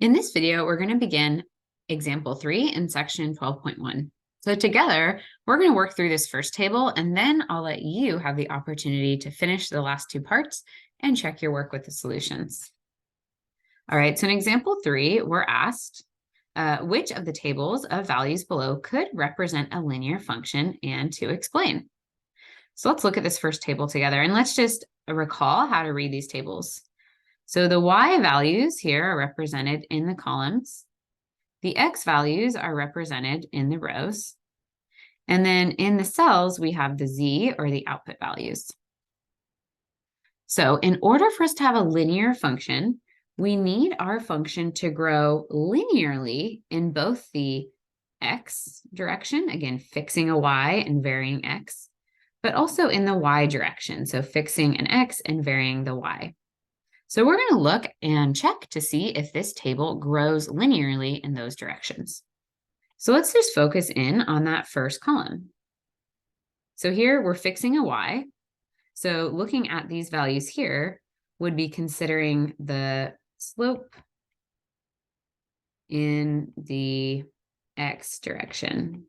In this video, we're going to begin example 3 in section 12.1. So together, we're going to work through this first table, and then I'll let you have the opportunity to finish the last two parts and check your work with the solutions. All right, so in example 3, we're asked, which of the tables of values below could represent a linear function and to explain. So let's look at this first table together, and let's just recall how to read these tables. So the y values here are represented in the columns. The x values are represented in the rows. And then in the cells, we have the z, or the output values. So in order for us to have a linear function, we need our function to grow linearly in both the x direction, again, fixing a y and varying x, but also in the y direction, so fixing an x and varying the y. So we're going to look and check to see if this table grows linearly in those directions. So let's just focus in on that first column. So here we're fixing a y. So looking at these values here would be considering the slope in the x direction.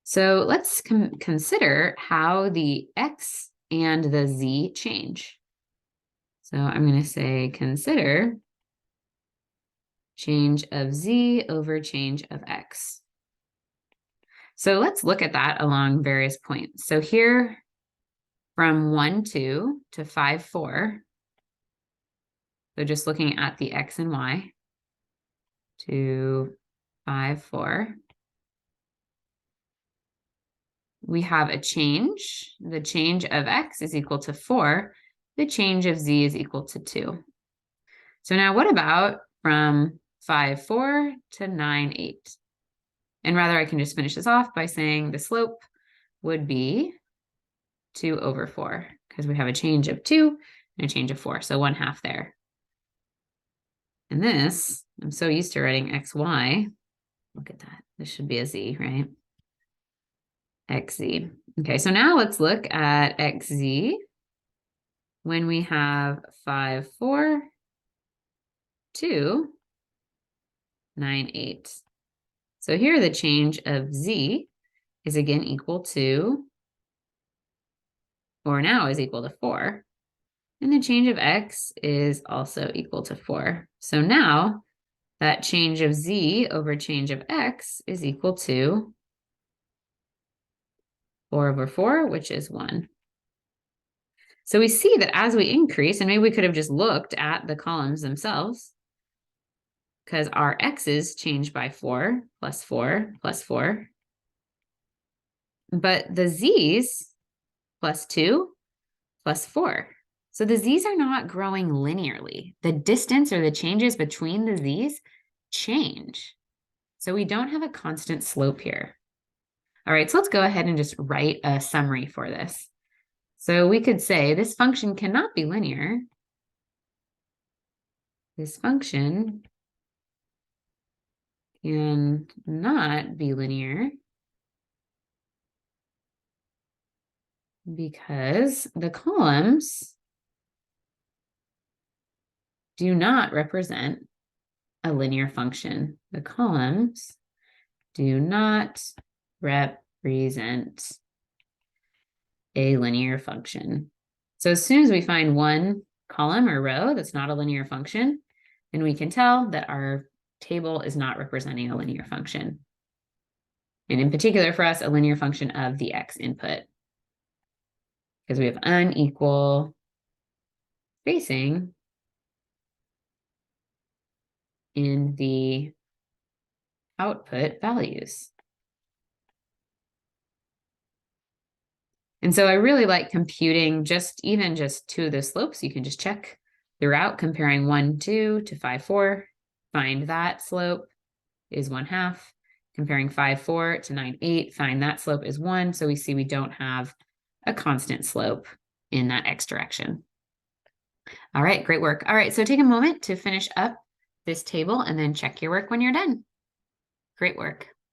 So let's consider how the x and the z change. So I'm going to say consider change of z over change of x. So let's look at that along various points. So here from 1, 2 to 5, 4, so just looking at the x and y, to 5, 4, we have a change. The change of x is equal to 4. The change of z is equal to 2. So now what about from 5, 4 to 9, 8? And rather, I can just finish this off by saying the slope would be 2 over 4, because we have a change of 2 and a change of 4, so 1/2 there. And this, I'm so used to writing xy. Look at that. This should be a z, right? xz. Okay, so now let's look at xz when we have 5, 4, 2, 9, 8. So here the change of z is again equal to, or now is equal to 4. And the change of x is also equal to 4. So now that change of z over change of x is equal to 4 over 4, which is 1. So we see that as we increase, and maybe we could have just looked at the columns themselves, because our x's change by 4, plus 4, plus 4. But the z's, plus 2, plus 4. So the z's are not growing linearly. The distance or the changes between the z's change. So we don't have a constant slope here. All right, so let's go ahead and just write a summary for this. So we could say this function cannot be linear. This function cannot be linear because the columns do not represent a linear function. The columns do not represent a linear function. So as soon as we find one column or row that's not a linear function, then we can tell that our table is not representing a linear function. And in particular for us, a linear function of the x input, because we have unequal spacing in the output values. And so I really like computing even just two of the slopes. You can just check throughout, comparing 1, 2 to 5, 4. Find that slope is 1/2. Comparing 5, 4 to 9, 8. Find that slope is 1. So we see we don't have a constant slope in that x direction. All right, great work. All right, so take a moment to finish up this table and then check your work when you're done. Great work.